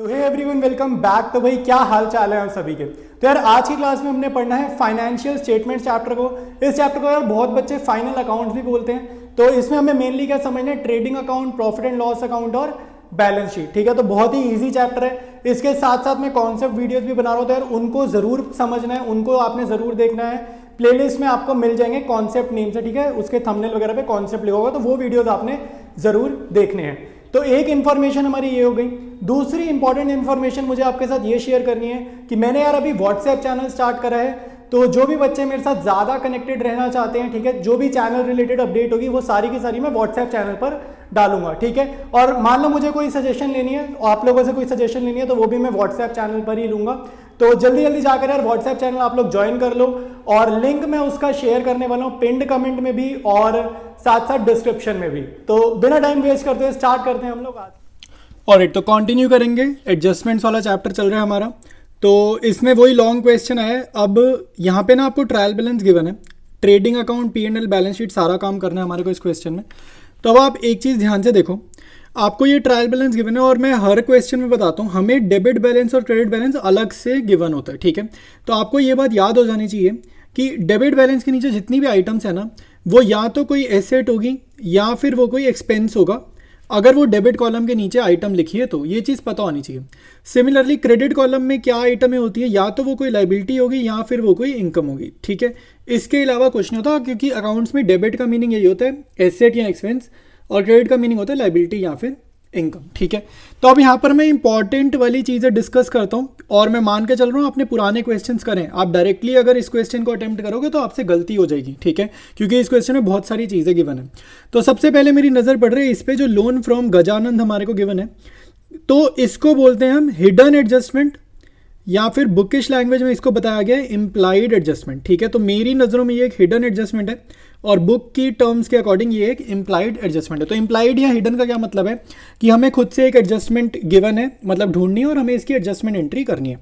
सो hey everyone, welcome back. तो भाई क्या हाल चाल है आप सभी के। तो यार आज की क्लास में हमने पढ़ना है फाइनेंशियल स्टेटमेंट चैप्टर को। इस चैप्टर को यार बहुत बच्चे फाइनल अकाउंट्स भी बोलते हैं। तो इसमें हमें मेनली क्या समझना है, trading account, profit and loss account और बैलेंस शीट। ठीक है, तो बहुत ही ईजी चैप्टर है। इसके साथ साथ मैं कॉन्सेप्ट वीडियोस भी बना रहा हूँ, तो यार उनको जरूर समझना है, उनको आपने जरूर देखना है। प्लेलिस्ट में आपको मिल जाएंगे कॉन्सेप्ट नेम से, ठीक है, उसके थंबनेल वगैरह पे कॉन्सेप्ट लिखा होगा, तो वो वीडियोस आपने जरूर देखने हैं। तो एक इन्फॉर्मेशन हमारी ये हो गई। दूसरी इंपॉर्टेंट इन्फॉर्मेशन मुझे आपके साथ ये शेयर करनी है कि मैंने यार अभी व्हाट्सएप चैनल स्टार्ट करा है। तो जो भी बच्चे मेरे साथ ज़्यादा कनेक्टेड रहना चाहते हैं, ठीक है, जो भी चैनल रिलेटेड अपडेट होगी वो सारी की सारी मैं व्हाट्सएप चैनल पर डालूंगा। ठीक है, और मान लो मुझे कोई सजेशन लेनी है, आप लोगों से कोई सजेशन लेनी है, तो वो भी मैं व्हाट्सएप चैनल पर ही लूंगा। तो जल्दी जल्दी जाकर यार व्हाट्सएप चैनल आप लोग ज्वाइन कर लो, और लिंक मैं उसका शेयर करने वाला हूँ पिंड कमेंट में भी और साथ साथ डिस्क्रिप्शन में भी। तो बिना टाइम वेस्ट करते हुए स्टार्ट करते हैं हम लोग आज। ऑलराइट, तो कंटिन्यू करेंगे। एडजस्टमेंट्स वाला चैप्टर चल रहा है हमारा। तो इसमें वही लॉन्ग क्वेश्चन है। अब यहाँ पे ना आपको ट्रायल बैलेंस गिवन है, trading account, P&L, balance sheet, सारा काम करना है हमारे को इस क्वेश्चन में। तो अब आप एक चीज़ ध्यान से देखो, आपको ये ट्रायल बैलेंस गिवन है और मैं हर क्वेश्चन में बताता हूँ हमें डेबिट बैलेंस और क्रेडिट बैलेंस अलग से गिवन होता है। ठीक है, तो आपको ये बात याद हो जानी चाहिए कि डेबिट बैलेंस के नीचे जितनी भी आइटम्स है ना, वो या तो कोई एसेट होगी या फिर वो कोई एक्सपेंस होगा। अगर वो डेबिट कॉलम के नीचे आइटम लिखी है तो ये चीज़ पता होनी चाहिए। सिमिलरली क्रेडिट कॉलम में क्या आइटमें होती है, या तो वो कोई लाइबिलिटी होगी या फिर वो कोई इनकम होगी। ठीक है, इसके अलावा कुछ नहीं होता, क्योंकि अकाउंट्स में डेबिट का मीनिंग यही होता है एसेट या एक्सपेंस, और क्रेडिट का मीनिंग होता है लाइबिलिटी या फिर इनकम। ठीक है, तो अब यहाँ पर मैं इंपॉर्टेंट वाली चीज़ें डिस्कस करता हूँ, और मैं मान के चल रहा हूँ आपने पुराने क्वेश्चंस करें। आप डायरेक्टली अगर इस क्वेश्चन को अटेम्प्ट करोगे तो आपसे गलती हो जाएगी। ठीक है, क्योंकि इस क्वेश्चन में बहुत सारी चीज़ें गिवन है। तो सबसे पहले मेरी नज़र पड़ रही है इस पर, जो लोन फ्रॉम गजानंद हमारे को गिवन है। तो इसको बोलते हैं हम हिडन एडजस्टमेंट, या फिर बुकिश लैंग्वेज में इसको बताया गया है इम्प्लाइड एडजस्टमेंट। ठीक है, तो मेरी नज़रों में ये एक हिडन एडजस्टमेंट है, और बुक की टर्म्स के अकॉर्डिंग ये एक इम्प्लाइड एडजस्टमेंट है। तो इम्प्लाइड या हिडन का क्या मतलब है कि हमें खुद से एक एडजस्टमेंट गिवन है, मतलब ढूंढनी है, और हमें इसकी एडजस्टमेंट एंट्री करनी है।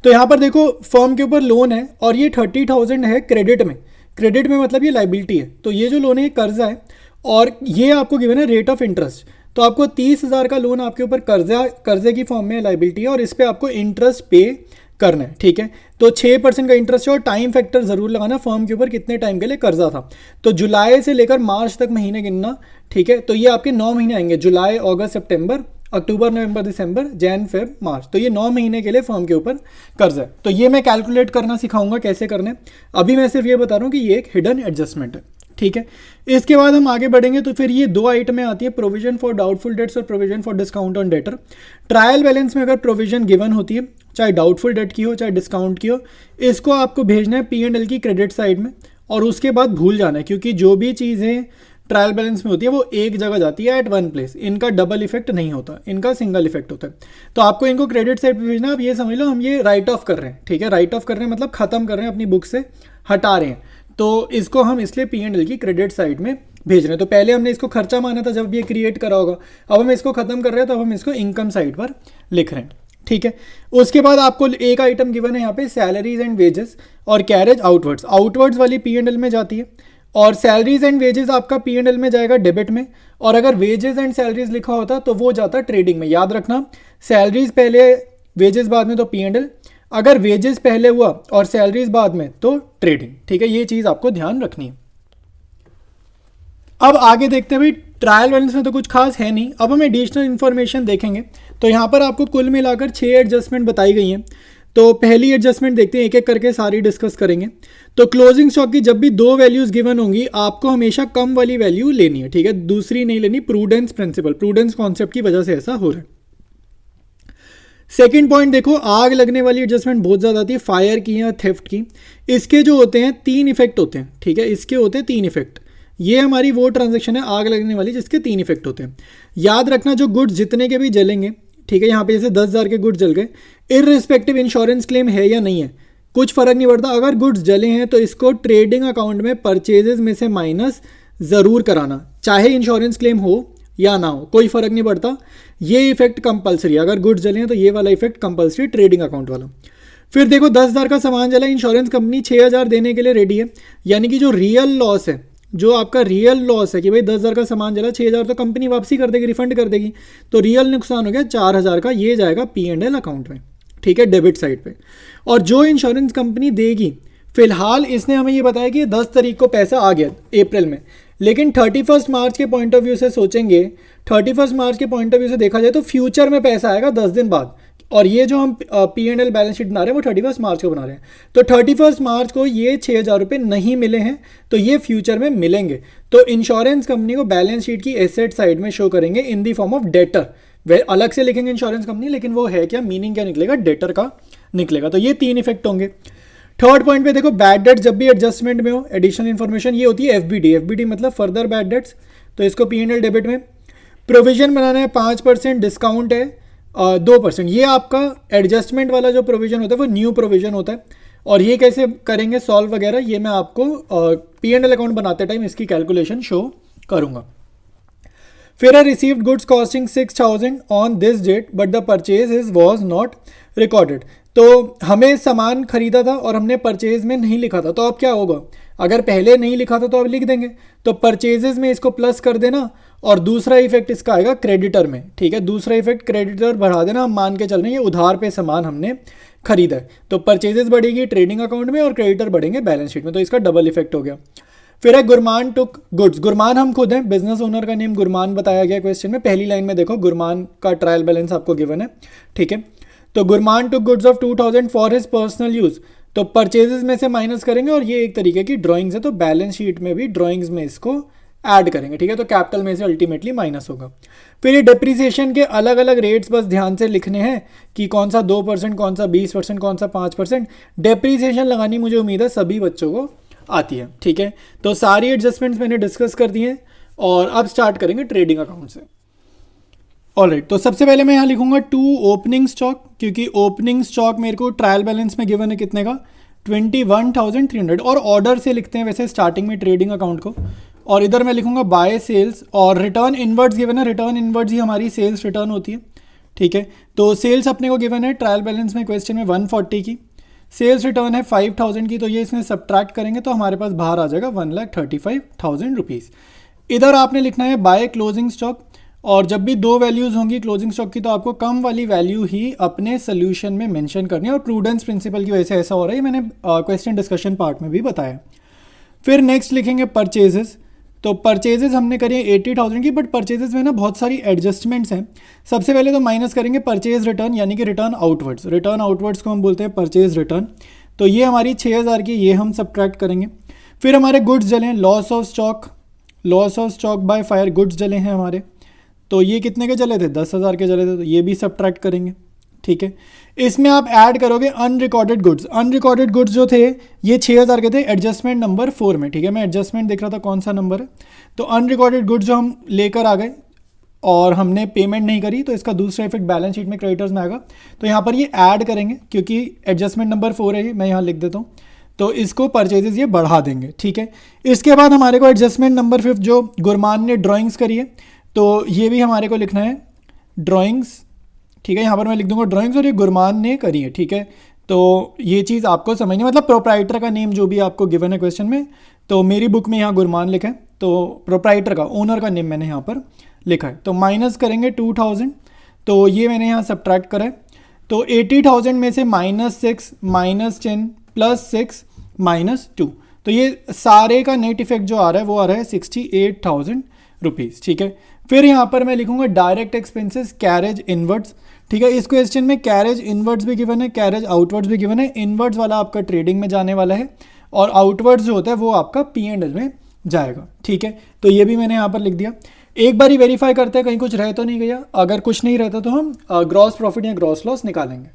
तो यहाँ पर देखो फर्म के ऊपर लोन है और ये 30,000 है क्रेडिट में। क्रेडिट में मतलब ये लाइबिलिटी है। तो ये जो लोन है ये कर्जा है, और ये आपको गिवन है रेट ऑफ इंटरेस्ट। तो आपको 30,000 का लोन आपके ऊपर कर्जे की फॉर्म में लाइबिलिटी है, और इस पर आपको इंटरेस्ट पे करना है। ठीक है, तो 6% का इंटरेस्ट है, और टाइम फैक्टर जरूर लगाना फर्म के ऊपर कितने टाइम के लिए कर्जा था। तो जुलाई से लेकर मार्च तक महीने गिनना। ठीक है, तो ये आपके 9 महीने आएंगे, जुलाई, अगस्त, सितंबर, अक्टूबर, नवंबर, दिसंबर, जैन, फेब, मार्च। तो ये 9 महीने के लिए फर्म के ऊपर कर्जा है। तो ये मैं कैलकुलेट करना सिखाऊंगा कैसे करने। अभी मैं सिर्फ ये बता रहा हूँ कि ये एक हिडन एडजस्टमेंट है। ठीक है, इसके बाद हम आगे बढ़ेंगे। तो फिर ये दो आइटमें आती है, प्रोविजन फॉर डाउटफुल डेट्स और provision for discount on debtor. Trial balance में अगर प्रोविजन गिवन होती है, चाहे डाउटफुल डेट की हो चाहे डिस्काउंट की हो, इसको आपको भेजना है P&L की क्रेडिट साइड में, और उसके बाद भूल जाना है, क्योंकि जो भी चीज़ें ट्रायल बैलेंस में होती है वो एक जगह जाती है एट वन प्लेस। इनका डबल इफेक्ट नहीं होता, इनका सिंगल इफेक्ट होता है। तो आपको इनको क्रेडिट साइड पे भेजना। आप ये समझ लो हम ये राइट ऑफ कर रहे हैं। ठीक है, राइट ऑफ कर रहे हैं मतलब खत्म कर रहे हैं, अपनी बुक से हटा रहे हैं। तो इसको हम इसलिए P&L की क्रेडिट साइड में भेज रहे हैं। तो पहले हमने इसको खर्चा माना था जब ये क्रिएट करा होगा, अब हम इसको खत्म कर रहे हैं, तो अब हम इसको इनकम साइड पर लिख रहे हैं। ठीक है, उसके बाद आपको एक आइटम गिवन है यहाँ पे, सैलरीज एंड वेजेस और कैरेज आउटवर्ड्स। आउटवर्ड्स वाली P&L में जाती है, और सैलरीज एंड वेजेस आपका P&L में जाएगा डेबिट में, और अगर वेजेस एंड सैलरीज लिखा होता तो वो जाता ट्रेडिंग में। याद रखना, सैलरीज पहले, वेजेस बाद में, तो P&L। अगर वेजेस पहले हुआ और सैलरीज बाद में तो ट्रेडिंग। ठीक है, ये चीज़ आपको ध्यान रखनी है। अब आगे देखते हैं भाई, ट्रायल बैलेंस में तो कुछ खास है नहीं। अब हम एडिशनल इन्फॉर्मेशन देखेंगे। तो यहाँ पर आपको कुल मिलाकर 6 एडजस्टमेंट बताई गई हैं। तो पहली एडजस्टमेंट देखते हैं, एक एक करके सारी डिस्कस करेंगे। तो क्लोजिंग स्टॉक की जब भी 2 वैल्यूज गिवन होंगी, आपको हमेशा कम वाली वैल्यू लेनी है। ठीक है, दूसरी नहीं लेनी। प्रूडेंस प्रिंसिपल, प्रूडेंस कॉन्सेप्ट की वजह से ऐसा हो रहा है। सेकेंड पॉइंट देखो, आग लगने वाली एडजस्टमेंट बहुत ज़्यादा आती है, फायर की या थेफ्ट की। इसके जो होते हैं 3 इफेक्ट होते हैं। ठीक है, इसके होते हैं 3 इफेक्ट। ये हमारी वो ट्रांजैक्शन है आग लगने वाली जिसके 3 इफेक्ट होते हैं। याद रखना, जो गुड्स जितने के भी जलेंगे, ठीक है, यहाँ पे जैसे 10,000 के गुड्स जल गए, इररिस्पेक्टिव इंश्योरेंस क्लेम है या नहीं है, कुछ फर्क नहीं पड़ता। अगर गुड्स जले हैं तो इसको ट्रेडिंग अकाउंट में परचेजेस में से माइनस ज़रूर कराना, चाहे इंश्योरेंस क्लेम हो या ना हो, कोई फर्क नहीं पड़ता। ये इफेक्ट कंपलसरी, अगर गुड्स जले हैं तो ये वाला इफेक्ट कंपलसरी ट्रेडिंग अकाउंट वाला। फिर देखो 10,000 का सामान जला, इंश्योरेंस कंपनी 6,000 देने के लिए रेडी है, यानी कि जो रियल लॉस है जो आपका रियल लॉस है कि भाई 10,000 का सामान चला, 6,000 तो कंपनी वापसी कर देगी, रिफंड कर देगी, तो रियल नुकसान हो गया 4,000 का, ये जाएगा P&L अकाउंट में, ठीक है, डेबिट साइड पे। और जो इंश्योरेंस कंपनी देगी, फिलहाल इसने हमें ये बताया कि 10 तारीख को पैसा आ गया अप्रैल में, लेकिन 31 मार्च के पॉइंट ऑफ व्यू से सोचेंगे, 31 मार्च के पॉइंट ऑफ व्यू से देखा जाए तो फ्यूचर में पैसा आएगा 10 दिन बाद, और ये जो हम P&L बैलेंस शीट बना रहे हैं वो 31 मार्च को बना रहे हैं, तो 31 मार्च को ये 6,000 रुपये नहीं मिले हैं, तो ये फ्यूचर में मिलेंगे। तो इंश्योरेंस कंपनी को बैलेंस शीट की एसेट साइड में शो करेंगे इन दी फॉर्म ऑफ डेटर, वे अलग से लिखेंगे इंश्योरेंस कंपनी, लेकिन वो है क्या, मीनिंग क्या निकलेगा, डेटर का निकलेगा। तो ये 3 इफेक्ट होंगे। थर्ड पॉइंट पे देखो, बैड डेट जब भी एडजस्टमेंट में हो, एडिशनल इन्फॉर्मेशन, ये होती है FBD मतलब फर्दर बैड डेट्स, तो इसको P&L डेबिट में। प्रोविजन बनाना है 5%, डिस्काउंट है 2%, ये आपका एडजस्टमेंट वाला जो प्रोविजन होता है वो न्यू प्रोविजन होता है, और ये कैसे करेंगे सॉल्व वगैरह, ये मैं आपको P&L अकाउंट बनाते टाइम इसकी कैलकुलेशन शो करूंगा। फिर I received goods costing 6,000 on this date but the purchase is was not recorded, तो हमें सामान खरीदा था और हमने परचेज में नहीं लिखा था, तो अब क्या होगा, अगर पहले नहीं लिखा था तो अब लिख देंगे, तो परचेजेस में इसको प्लस कर देना, और दूसरा इफेक्ट इसका आएगा क्रेडिटर में, ठीक है, दूसरा इफेक्ट क्रेडिटर बढ़ा देना, हम मान के चल रहे हैं ये उधार पे सामान हमने खरीदा है, तो परचेजेस बढ़ेगी ट्रेडिंग अकाउंट में और क्रेडिटर बढ़ेंगे बैलेंस शीट में, तो इसका डबल इफेक्ट हो गया। फिर है गुरमान टुक गुड्स, गुरमान हम खुद हैं, बिजनेस ओनर का नेम गुरमान बताया गया क्वेश्चन में, पहली लाइन में देखो गुरमान का ट्रायल बैलेंस आपको गिवन है, ठीक है, तो Gurman took goods of 2,000 for his personal use, तो परचेजेस में से माइनस करेंगे, और ये एक तरीके की ड्राइंग्स है, तो बैलेंस शीट में भी ड्राइंग्स में इसको ऐड करेंगे, ठीक है, तो कैपिटल में से अल्टीमेटली माइनस होगा। फिर ये डिप्रिसिएशन के अलग अलग रेट्स बस ध्यान से लिखने हैं कि कौन सा 2%, कौन सा 20%, कौन सा 5%, डिप्रिसिएशन लगानी मुझे उम्मीद है सभी बच्चों को आती है, ठीक है, तो सारी एडजस्टमेंट्स मैंने डिस्कस कर दी हैं, और अब स्टार्ट करेंगे ट्रेडिंग अकाउंट से। ऑलराइट, तो सबसे पहले मैं यहाँ लिखूंगा 2 ओपनिंग स्टॉक, क्योंकि ओपनिंग स्टॉक मेरे को ट्रायल बैलेंस में गिवन है कितने का, 21,300, और ऑर्डर से लिखते हैं वैसे स्टार्टिंग में ट्रेडिंग अकाउंट को, और इधर मैं लिखूंगा बाय सेल्स, और रिटर्न इनवर्ड्स गिवन है, रिटर्न इनवर्ड्स ही हमारी सेल्स रिटर्न होती है, ठीक है, तो सेल्स अपने को गिवन है ट्रायल बैलेंस में क्वेश्चन में 140 की, सेल्स रिटर्न है 5,000 की, तो ये इसमें सब्ट्रैक्ट करेंगे तो हमारे पास बाहर आ जाएगा 1,35,000 रुपीज़। इधर आपने लिखना है बाय क्लोजिंग स्टॉक, और जब भी 2 वैल्यूज़ होंगी क्लोजिंग स्टॉक की तो आपको कम वाली वैल्यू ही अपने सोल्यूशन में मेंशन करनी है, और प्रूडेंस प्रिंसिपल की वजह से ऐसा हो रहा है, मैंने क्वेश्चन डिस्कशन पार्ट में भी बताया। फिर नेक्स्ट लिखेंगे परचेजेस, तो परचेजेस हमने करी है 80,000 की, बट परचेजेस में ना बहुत सारी एडजस्टमेंट्स हैं। सबसे पहले तो माइनस करेंगे परचेज रिटर्न, यानी कि रिटर्न आउटवर्ड्स, रिटर्न आउटवर्ड्स को हम बोलते हैं परचेज रिटर्न, तो ये हमारी 6,000 की, ये हम सब्ट्रैक्ट करेंगे। फिर हमारे गुड्स जले हैं, loss of stock by fire goods जले हैं हमारे, तो ये कितने के चले थे, 10,000 के चले थे, तो ये भी सब्ट्रैक्ट करेंगे, ठीक है। इसमें आप ऐड करोगे अनरिकॉर्डेड गुड्स जो थे ये 6,000 के थे एडजस्टमेंट नंबर 4 में, ठीक है, मैं एडजस्टमेंट देख रहा था कौन सा नंबर है, तो अनरिकॉर्डेड गुड्स जो हम लेकर आ गए और हमने पेमेंट नहीं करी, तो इसका दूसरा इफेक्ट बैलेंस शीट में क्रेडिटर्स में आएगा, तो यहाँ पर ये ऐड करेंगे क्योंकि एडजस्टमेंट नंबर 4 है, मैं यहाँ लिख देता हूँ, तो इसको परचेजेस ये बढ़ा देंगे, ठीक है। इसके बाद हमारे को एडजस्टमेंट नंबर 5 जो गुरमान ने ड्राइंग्स करी है, तो ये भी हमारे को लिखना है ड्राइंग्स, ठीक है, यहाँ पर मैं लिख दूंगा ड्राइंग्स, और ये गुरमान ने करी है, ठीक है, तो ये चीज़ आपको समझनी, मतलब प्रोप्राइटर का नेम जो भी आपको गिवन है क्वेश्चन में, तो मेरी बुक में यहाँ गुरमान लिखा है, तो प्रोप्राइटर का, ओनर का नेम मैंने यहाँ पर लिखा है, तो माइनस करेंगे 2,000, तो ये मैंने यहाँ सब्ट्रैक्ट करा है, तो 80,000 में से -6 -10 +6 -2, तो ये सारे का नेट इफेक्ट जो आ रहा है वो आ रहा है 68,000 रुपीज़, ठीक है। फिर यहाँ पर मैं लिखूंगा डायरेक्ट एक्सपेंसेस कैरेज इनवर्ड्स, ठीक है, इस क्वेश्चन में कैरेज इनवर्ड्स भी गिवन है, कैरेज आउटवर्ड्स भी गिवन है, इनवर्ड्स वाला आपका ट्रेडिंग में जाने वाला है, और आउटवर्ड्स जो होता है वो आपका P&L में जाएगा, ठीक है, तो ये भी मैंने यहाँ पर लिख दिया। एक बार ही वेरीफाई करते हैं कहीं कुछ रह तो नहीं गया, अगर कुछ नहीं रहता तो हम ग्रॉस प्रॉफिट या ग्रॉस लॉस निकालेंगे।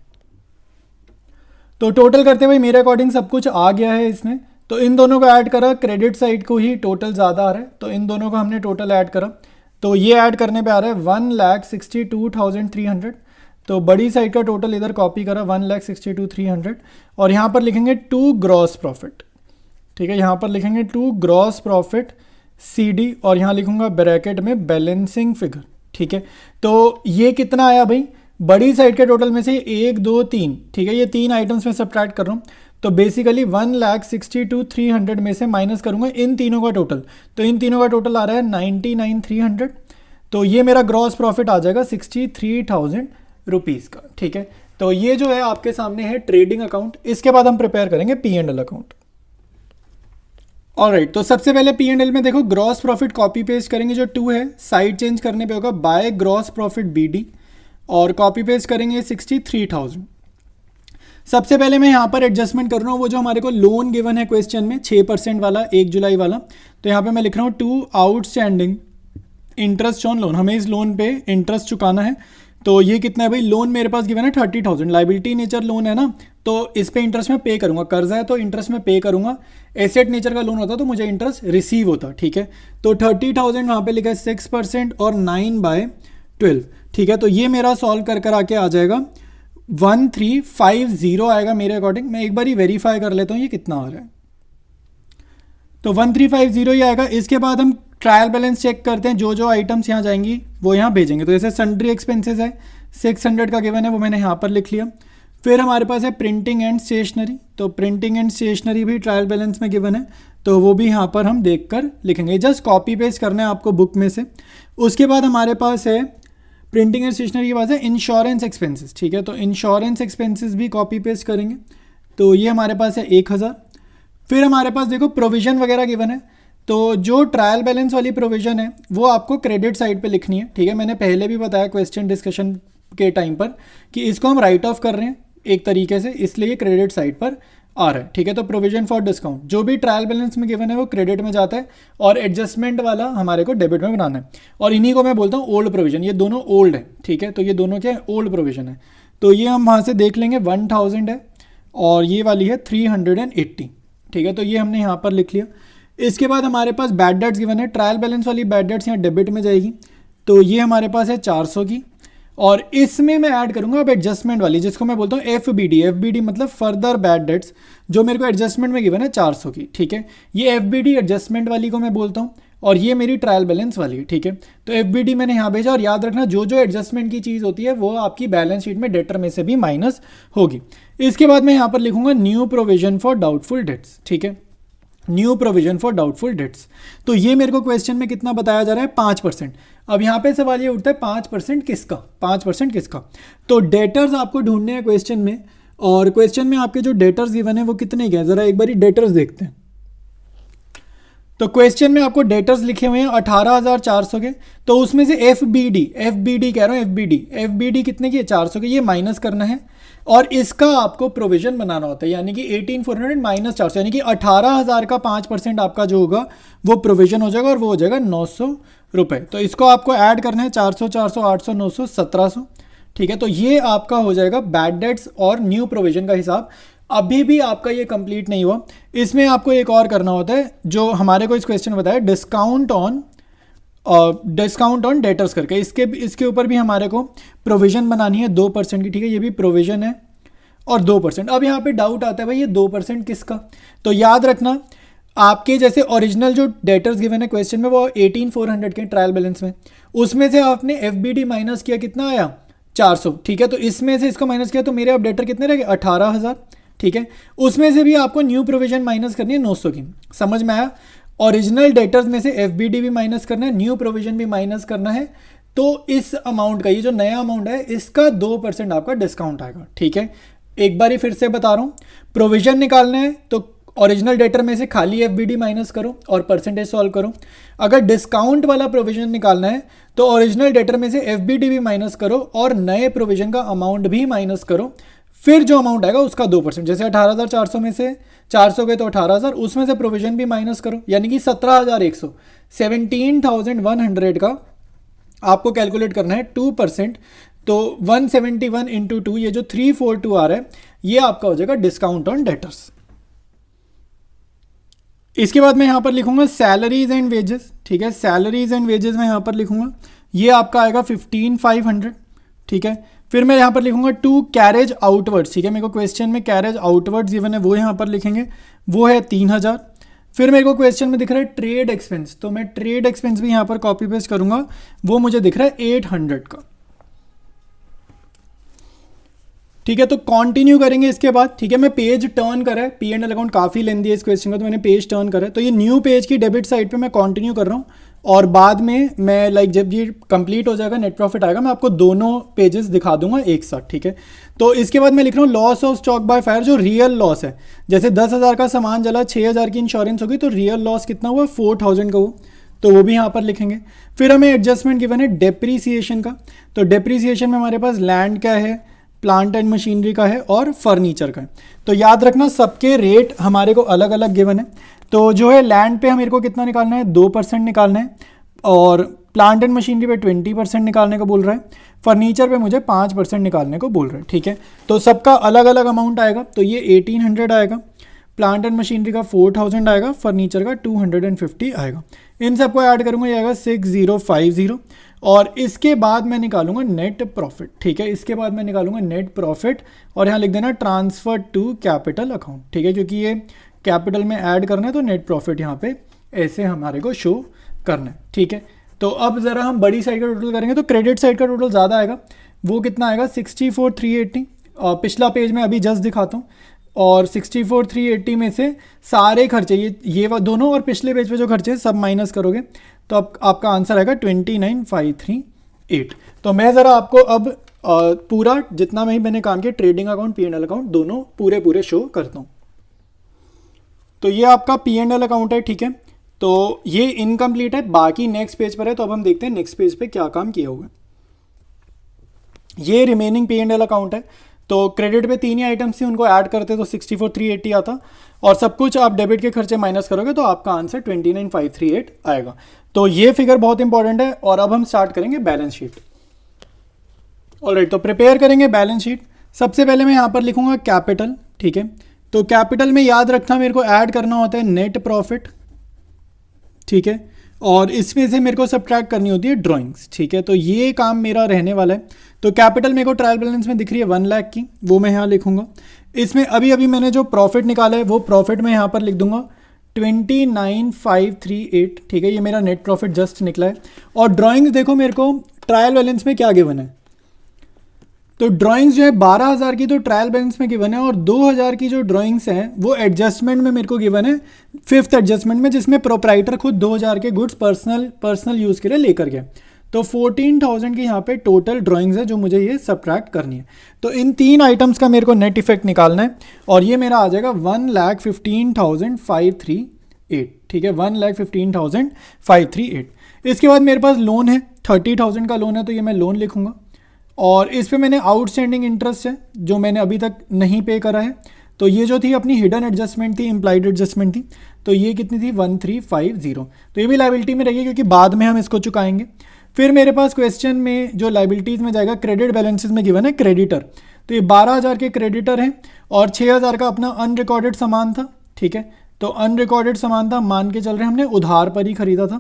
तो टोटल करते हुए मेरे अकॉर्डिंग सब कुछ आ गया है इसमें, तो इन दोनों को ऐड करा, क्रेडिट साइड को ही टोटल ज़्यादा आ रहा है, तो इन दोनों को हमने टोटल ऐड करा, तो ये ऐड करने पे आ रहा है 1,62,300, तो बड़ी साइड का टोटल इधर कॉपी करा 1,62,300, और यहाँ पर लिखेंगे 2 ग्रॉस प्रॉफिट, ठीक है, यहाँ पर लिखेंगे 2 ग्रॉस प्रॉफिट CD, और यहाँ लिखूंगा ब्रैकेट में बैलेंसिंग फिगर, ठीक है। तो ये कितना आया भाई, बड़ी साइड के टोटल में से 1 2 3, ठीक है, ये 3 आइटम्स में सब्ट्रैक्ट कर रहा हूँ, तो बेसिकली 1,62,300 में से माइनस करूंगा इन तीनों का टोटल, तो इन तीनों का टोटल आ रहा है 99,300। तो ये मेरा ग्रॉस प्रॉफिट आ जाएगा 63,000 रुपीज़ का। ठीक है, तो ये जो है आपके सामने है ट्रेडिंग अकाउंट। इसके बाद हम प्रिपेयर करेंगे P&L अकाउंट। ऑलराइट, तो सबसे पहले P&L में देखो ग्रॉस प्रॉफिट कॉपी पेस्ट करेंगे, जो 2 है साइड चेंज करने पे होगा बाय ग्रॉस प्रॉफिट BD, और कॉपी पेस्ट करेंगे 63,000। सबसे पहले मैं यहाँ पर एडजस्टमेंट कर रहा हूँ वो जो हमारे को लोन गिवन है क्वेश्चन में 6% वाला 1 जुलाई वाला, तो यहाँ पे मैं लिख रहा हूँ two outstanding interest on loan, हमें इस लोन पे इंटरेस्ट चुकाना है। तो ये कितना है भाई, लोन मेरे पास गिवन है 30,000, लाइबिलिटी नेचर लोन है ना, तो इस पे इंटरेस्ट में पे करूंगा, कर्जा है तो इंटरेस्ट में पे करूंगा, एसेट नेचर का लोन होता तो मुझे इंटरेस्ट रिसीव होता। ठीक है, तो 30,000 वहाँ पे लिखा है 6% और 9/12। ठीक है, तो ये मेरा सॉल्व कर कर आके आ जाएगा 1350 आएगा मेरे अकॉर्डिंग। मैं एक बार ही वेरीफाई कर लेता हूँ ये कितना आ रहा है, तो 1350 ही आएगा। इसके बाद हम ट्रायल बैलेंस चेक करते हैं, जो जो आइटम्स यहाँ जाएंगी वो यहाँ भेजेंगे। तो जैसे सन्ड्री एक्सपेंसेस है 600 का गिवन है, वो मैंने यहाँ पर लिख लिया। फिर हमारे पास है प्रिंटिंग एंड स्टेशनरी, तो प्रिंटिंग एंड स्टेशनरी भी ट्रायल बैलेंस में गिवन है, तो वो भी यहाँ पर हम देख कर लिखेंगे, जस्ट कॉपी पेस्ट करना है आपको बुक में से। उसके बाद हमारे पास है प्रिंटिंग एंड स्टेशनरी के पास है इंश्योरेंस एक्सपेंसेस। ठीक है, तो इंश्योरेंस एक्सपेंसेस भी कॉपी पेस्ट करेंगे, तो ये हमारे पास है 1000। फिर हमारे पास देखो प्रोविज़न वगैरह गिवन है, तो जो ट्रायल बैलेंस वाली प्रोविज़न है वो आपको क्रेडिट साइड पे लिखनी है। ठीक है, मैंने पहले भी बताया क्वेश्चन डिस्कशन के टाइम पर कि इसको हम राइट ऑफ कर रहे हैं एक तरीके से, इसलिए क्रेडिट साइड पर आ रहा है। ठीक है, तो प्रोविजन फॉर डिस्काउंट जो भी ट्रायल बैलेंस में गिवन है वो क्रेडिट में जाता है, और एडजस्टमेंट वाला हमारे को डेबिट में बनाना है, और इन्हीं को मैं बोलता हूँ ओल्ड प्रोविजन। ये दोनों ओल्ड है। ठीक है, तो ये दोनों क्या है, ओल्ड प्रोविजन है। तो ये हम वहाँ से देख लेंगे 1000 है, और ये वाली है 380। ठीक है, तो ये हमने यहाँ पर लिख लिया। इसके बाद हमारे पास बैड डेट्स गिवन है, ट्रायल बैलेंस वाली बैड डेट्स यहाँ डेबिट में जाएगी, तो ये हमारे पास है 400 की, और इसमें मैं ऐड करूंगा अब एडजस्टमेंट वाली, जिसको मैं बोलता हूँ FBD मतलब फर्दर बैड डेट्स, जो मेरे को एडजस्टमेंट में गिवन है 400 की। ठीक है, ये FBD एडजस्टमेंट वाली को मैं बोलता हूँ, और ये मेरी ट्रायल बैलेंस वाली है। ठीक है, तो FBD मैंने यहाँ भेजा, और याद रखना जो जो एडजस्टमेंट की चीज़ होती है वो आपकी बैलेंस शीट में डेटर में से भी माइनस होगी। इसके बाद मैं यहाँ पर लिखूंगा new provision for doubtful debts. ठीक है, new provision for doubtful debts, तो ये मेरे को क्वेश्चन में कितना बताया जा रहा है, 5%। अब यहाँ पे सवाल ये उठता है 5% किसका, 5% किसका। तो डेटर्स आपको ढूंढने हैं क्वेश्चन में, और क्वेश्चन में आपके जो डेटर्स गिवन है वो कितने के हैं, जरा एक बार डेटर्स देखते हैं। तो क्वेश्चन में आपको डेटर्स लिखे हुए हैं 18,400 के, तो उसमें से FBD कह रहा हूँ, FBD कितने की है, 400 के, ये माइनस करना है, और इसका आपको प्रोविजन बनाना होता है, यानी कि 18,400 माइनस 400, यानी कि 18,000 का 5% आपका जो होगा वो प्रोविजन हो जाएगा, और वो हो जाएगा 900 रुपये। तो इसको आपको ऐड करना है 400, 400, 800, 900, 1700। ठीक है, तो ये आपका हो जाएगा बैड डेट्स और न्यू प्रोविजन का हिसाब। अभी भी आपका ये कंप्लीट नहीं हुआ, इसमें आपको एक और करना होता है, जो हमारे को इस क्वेश्चन में बताया डिस्काउंट ऑन डेटर्स करके, इसके ऊपर भी हमारे को प्रोविजन बनानी है 2% की। ठीक है, ये भी प्रोविजन है और 2%। अब यहाँ पे डाउट आता है भाई ये 2% किसका, तो याद रखना आपके जैसे ओरिजिनल जो डेटर्स गिवन है क्वेश्चन में वो 18,400 के ट्रायल बैलेंस में, उसमें से आपने FBD माइनस किया, कितना आया 400। ठीक है, तो इसमें से इसको माइनस किया तो मेरे अब डेटर कितने रह गए 18,000। ठीक है, उसमें से भी आपको न्यू प्रोविजन माइनस करनी है 900 की। समझ में आया, ओरिजिनल डेटर्स में से FBD भी माइनस करना है, न्यू प्रोविजन भी माइनस करना है, तो इस अमाउंट का, ये जो नया अमाउंट है इसका 2% आपका डिस्काउंट आएगा। ठीक है, एक बार ही फिर से बता रहा हूँ, प्रोविजन निकालना है तो ओरिजिनल डेटर में से खाली FBD माइनस करो और परसेंटेज सॉल्व करो। अगर डिस्काउंट वाला प्रोविजन निकालना है तो ओरिजिनल डेटर में से FBD भी माइनस करो और नए प्रोविजन का अमाउंट भी माइनस करो, फिर जो अमाउंट आएगा उसका 2%। जैसे 18,400 में से 400 गए तो 18,000, उसमें से प्रोविजन भी माइनस करो, यानी कि 17,100, 17,100 का आपको कैलकुलेट करना है 2%। तो 171 इंटू 2, ये जो 342 आ रहा है, ये आपका हो जाएगा डिस्काउंट ऑन डेटर्स। इसके बाद मैं यहाँ पर लिखूंगा सैलरीज एंड वेजेस। ठीक है, सैलरीज एंड वेजेस मैं यहाँ पर लिखूंगा, ये आपका आएगा 15,500। ठीक है, फिर मैं यहाँ पर लिखूंगा टू कैरेज आउटवर्ड्स। ठीक है, मेरे को क्वेश्चन में कैरेज आउटवर्ड्स गिवन है, वो यहाँ पर लिखेंगे, वो है 3,000। फिर मेरे को क्वेश्चन में दिख रहा है ट्रेड एक्सपेंस, तो मैं ट्रेड एक्सपेंस भी यहाँ पर कॉपी पेस्ट करूंगा, वो मुझे दिख रहा है 800 का। ठीक है, तो कंटिन्यू करेंगे इसके बाद। ठीक है, मैं पेज टर्न करा है, पी एंड एल अकाउंट काफ़ी लेंदी है इस क्वेश्चन का, तो मैंने पेज टर्न करा है। तो ये न्यू पेज की डेबिट साइड पे मैं कंटिन्यू कर रहा हूँ, और बाद में मैं लाइक जब ये कंप्लीट हो जाएगा, नेट प्रॉफिट आएगा, मैं आपको दोनों पेजेस दिखा दूंगा एक साथ। ठीक है, तो इसके बाद मैं लिख रहा हूँ loss of stock by fire, जो रियल लॉस है। जैसे 10,000 का सामान जला, 6,000 की इंश्योरेंस होगी, तो रियल लॉस कितना हुआ, 4,000 का हुआ, तो वो भी यहाँ पर लिखेंगे। फिर हमें एडजस्टमेंट गिवन है डेप्रीसिएशन का, तो डेप्रीसिएशन में हमारे पास लैंड का है, प्लांट एंड मशीनरी का है, और फर्नीचर का है। तो याद रखना सबके रेट हमारे को अलग अलग गिवन है। तो जो है लैंड पे मेरे को कितना निकालना है, 2% निकालना है, और प्लांट एंड मशीनरी पे 20% निकालने को बोल रहा है, फर्नीचर पे मुझे 5% निकालने को बोल रहा है। ठीक है, तो सबका अलग अलग अमाउंट आएगा। तो ये 1800 आएगा, प्लांट एंड मशीनरी का 4000 आएगा, फर्नीचर का 250 आएगा। इन सबको ऐड करूँगा, ये आएगा 6050, और इसके बाद मैं निकालूंगा नेट प्रॉफिट। ठीक है, इसके बाद मैं निकालूंगा नेट प्रॉफिट, और यहाँ लिख देना ट्रांसफर टू कैपिटल अकाउंट। ठीक है, क्योंकि ये कैपिटल में ऐड करना है, तो नेट प्रॉफिट यहाँ पे ऐसे हमारे को शो करना है। ठीक है, तो अब ज़रा हम बड़ी साइड का टोटल करेंगे, तो क्रेडिट साइड का टोटल ज़्यादा आएगा, वो कितना आएगा 64,380। और पिछला पेज में अभी जस्ट दिखाता हूँ, और 64,380 में से सारे खर्चे, ये दोनों और पिछले पेज पे जो खर्चे सब माइनस करोगे, तो आपका आंसर आएगा 29,538। तो मैं ज़रा आपको अब पूरा जितना मैंने काम किया, ट्रेडिंग अकाउंट, P&L अकाउंट, दोनों पूरे शो करता हूँ। तो ये आपका P&L अकाउंट है। ठीक है, तो ये इनकम्प्लीट है, बाकी नेक्स्ट पेज पर है। तो अब हम देखते हैं नेक्स्ट पेज पे क्या काम किया हुआ है। ये रिमेनिंग P&L अकाउंट है। तो क्रेडिट पे 3 ही आइटम्स थी, उनको ऐड करते तो 64,380 आता, और सब कुछ आप डेबिट के खर्चे माइनस करोगे तो आपका आंसर 29,538 आएगा। तो ये फिगर बहुत इंपॉर्टेंट है। और अब हम स्टार्ट करेंगे बैलेंस शीट। ऑलराइट, तो प्रिपेयर करेंगे बैलेंस शीट। सबसे पहले मैं यहाँ पर लिखूंगा कैपिटल। ठीक है, तो कैपिटल में याद रखना मेरे को ऐड करना होता है नेट प्रॉफिट। ठीक है, और इसमें से मेरे को सब्ट्रैक्ट करनी होती है ड्राइंग्स। ठीक है, तो ये काम मेरा रहने वाला है। तो कैपिटल मेरे को ट्रायल बैलेंस में दिख रही है 1 लाख की, वो मैं यहाँ लिखूंगा। इसमें अभी मैंने जो प्रॉफिट निकाला है, वो प्रॉफिट मैं यहाँ पर लिख दूंगा 29,538। ठीक है, ये मेरा नेट प्रॉफिट जस्ट निकला है। और ड्राइंग्स देखो मेरे को ट्रायल बैलेंस में क्या गिवन है, तो ड्राइंग्स जो है 12,000 की तो ट्रायल बैलेंस में गिवन है, और 2,000 की जो ड्राइंग्स हैं वो एडजस्टमेंट में मेरे को गिवन है, 5th एडजस्टमेंट में, जिसमें प्रोप्राइटर खुद 2,000 के गुड्स पर्सनल यूज़ के लिए लेकर गया। तो 14,000 की यहाँ पे टोटल ड्राइंग्स है जो मुझे ये सब्ट्रैक्ट करनी है। तो इन 3 आइटम्स का मेरे को नेट इफेक्ट निकालना है, और ये मेरा आ जाएगा 1,15,538। ठीक है, 1,15,538। इसके बाद मेरे पास लोन है, 30,000 का लोन है, तो ये मैं लोन लिखूंगा। और इस पे मैंने आउटस्टैंडिंग इंटरेस्ट है जो मैंने अभी तक नहीं पे करा है। तो ये जो थी अपनी हिडन एडजस्टमेंट थी, इम्प्लाइड एडजस्टमेंट थी, तो ये कितनी थी 1,350। तो ये भी लाइबिलिटी में रहेगी क्योंकि बाद में हम इसको चुकाएंगे। फिर मेरे पास क्वेश्चन में जो लाइबिलिटीज़ में जाएगा, क्रेडिट बैलेंसेस में गिवन है क्रेडिटर। तो ये 12,000 के क्रेडिटर हैं, और 6,000 का अपना अनरिकॉर्डेड सामान था। ठीक है, तो अनरिकॉर्डेड सामान था, मान के चल रहे हैं हमने उधार पर ही खरीदा था,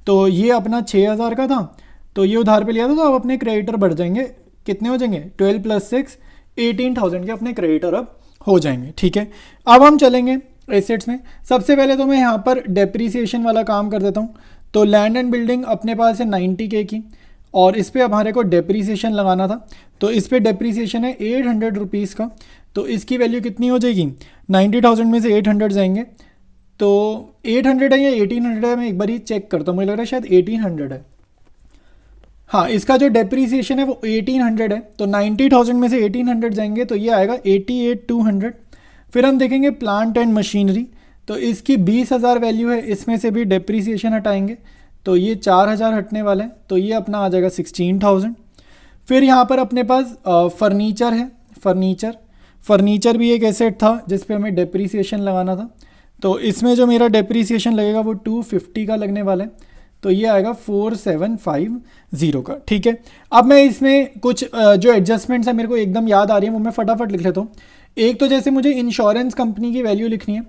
तो ये अपना 6,000 का था, तो ये उधार पे लिया था। तो अब अपने क्रेडिटर बढ़ जाएंगे, कितने हो जाएंगे 12 + 6 18,000 के अपने क्रेडिटर अब हो जाएंगे। ठीक है, अब हम चलेंगे एसेट्स में। सबसे पहले तो मैं यहाँ पर डेप्रीसिएशन वाला काम कर देता हूँ। तो लैंड एंड बिल्डिंग अपने पास है 90K की, और इस पर हमारे को डेप्रीसिएशन लगाना था। तो इस पर डेप्रीसिएशन है 800 रुपीज़ का। तो इसकी वैल्यू कितनी हो जाएगी, 90,000 में से 800 जाएंगे, तो 800 है या 1800 है, मैं एक बार ही चेक करता हूँ, मुझे लग रहा है शायद 1800 है। हाँ, इसका जो डेप्रीसिएशन है वो 1800 है। तो 90,000 में से 1800 जाएंगे, तो ये आएगा 88,200। फिर हम देखेंगे प्लांट एंड मशीनरी, तो इसकी 20,000 वैल्यू है, इसमें से भी डेप्रीसिएशन हटाएंगे, तो ये 4,000 हटने वाला है, तो ये अपना आ जाएगा 16,000। फिर यहाँ पर अपने पास फर्नीचर है, फर्नीचर भी एक एसेट था जिस पे हमें डेप्रीसिएशन लगाना था। तो इसमें जो मेरा डेप्रीसिएशन लगेगा वो 250 का लगने वाला है, तो ये आएगा 4750 का। ठीक है, अब मैं इसमें कुछ जो एडजस्टमेंट्स है मेरे को एकदम याद आ रही है, वो मैं फटाफट लिख लेता हूँ। एक तो जैसे मुझे इंश्योरेंस कंपनी की वैल्यू लिखनी है,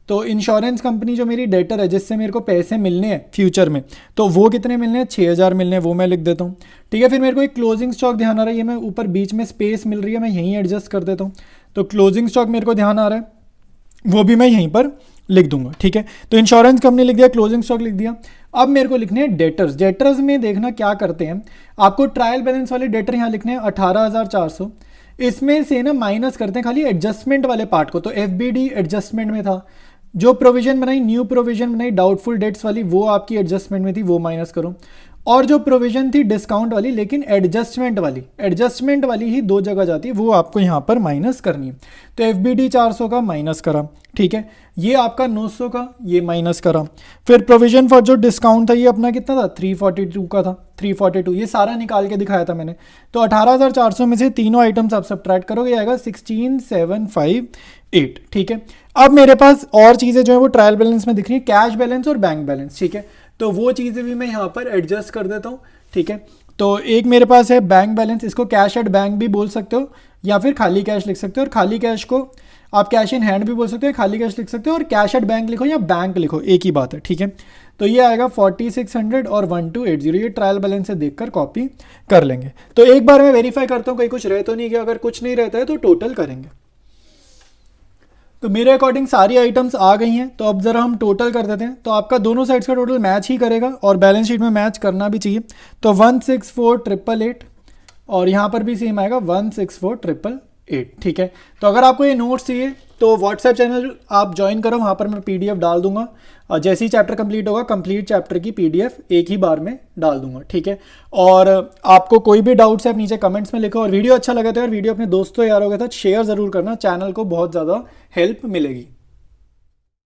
तो इंश्योरेंस कंपनी जो मेरी डेटर है जिससे मेरे को पैसे मिलने हैं फ्यूचर में, तो वो कितने मिलने हैं, 6,000 मिलने हैं, वो मैं लिख देता हूँ। ठीक है, फिर मेरे को एक क्लोजिंग स्टॉक ध्यान आ रहा है, ये मैं ऊपर बीच में स्पेस मिल रही है, मैं यहीं एडजस्ट कर देता हूँ। तो क्लोजिंग स्टॉक मेरे को ध्यान आ रहा है, वो भी मैं यहीं पर लिख दूंगा। ठीक है, तो इंश्योरेंस कंपनी लिख दिया, क्लोजिंग स्टॉक लिख दिया। अब मेरे को लिखने हैं डेटर्स। डेटर्स में देखना क्या करते हैं, आपको ट्रायल बैलेंस वाले डेटर यहाँ लिखने हैं 18,400। इसमें से ना माइनस करते हैं खाली एडजस्टमेंट वाले पार्ट को। तो FBD एडजस्टमेंट में था, जो प्रोविजन बनाई, न्यू प्रोविजन बनाई डाउटफुल डेट्स वाली, वो आपकी एडजस्टमेंट में थी, वो माइनस करो। और जो प्रोविजन थी डिस्काउंट वाली लेकिन एडजस्टमेंट वाली ही दो जगह जाती है, वो आपको यहाँ पर माइनस करनी है। तो FBD 400 का माइनस करा, ठीक है। ये आपका 900 का, ये माइनस करा। फिर प्रोविजन फॉर जो डिस्काउंट था ये अपना कितना था, 342 का था, 342, ये सारा निकाल के दिखाया था मैंने। तो 18,400 में से तीनों आइटम्स आप सब्ट्रैक्ट करोगे, आएगा 16,758, ठीक है। अब मेरे पास और चीज़ें जो है वो ट्रायल बैलेंस में दिख रही है, कैश बैलेंस और बैंक बैलेंस, ठीक है। तो वो चीज़ें भी मैं यहाँ पर एडजस्ट कर देता हूँ, ठीक है। तो एक मेरे पास है बैंक बैलेंस, इसको कैश एट बैंक भी बोल सकते हो या फिर खाली कैश लिख सकते हो, और खाली कैश को आप कैश इन हैंड भी बोल सकते हो, खाली कैश लिख सकते हो, और कैश एट बैंक लिखो या बैंक लिखो, एक ही बात है, ठीक है। तो ये आएगा 4600 और 1280, ये ट्रायल बैलेंस से देखकर कॉपी कर लेंगे। तो एक बार मैं वेरीफाई करता हूँ कहीं कुछ रह तो नहीं गया, अगर कुछ नहीं रहता है तो टोटल करेंगे। तो मेरे अकॉर्डिंग सारी आइटम्स आ गई हैं, तो अब ज़रा हम टोटल कर देते हैं। तो आपका दोनों साइड्स का टोटल मैच ही करेगा और बैलेंस शीट में मैच करना भी चाहिए। तो 164,888 और यहाँ पर भी सेम आएगा 164,888, ठीक है। तो अगर आपको ये नोट्स चाहिए तो व्हाट्सएप चैनल आप ज्वाइन करो, वहाँ पर मैं PDF डाल दूंगा। जैसे ही चैप्टर कंप्लीट होगा, कंप्लीट चैप्टर की PDF एक ही बार में डाल दूंगा, ठीक है। और आपको कोई भी डाउट्स है आप नीचे कमेंट्स में लिखो, और वीडियो अच्छा लगा तो यार वीडियो अपने दोस्तों यारों के साथ शेयर ज़रूर करना, चैनल को बहुत ज़्यादा हेल्प मिलेगी।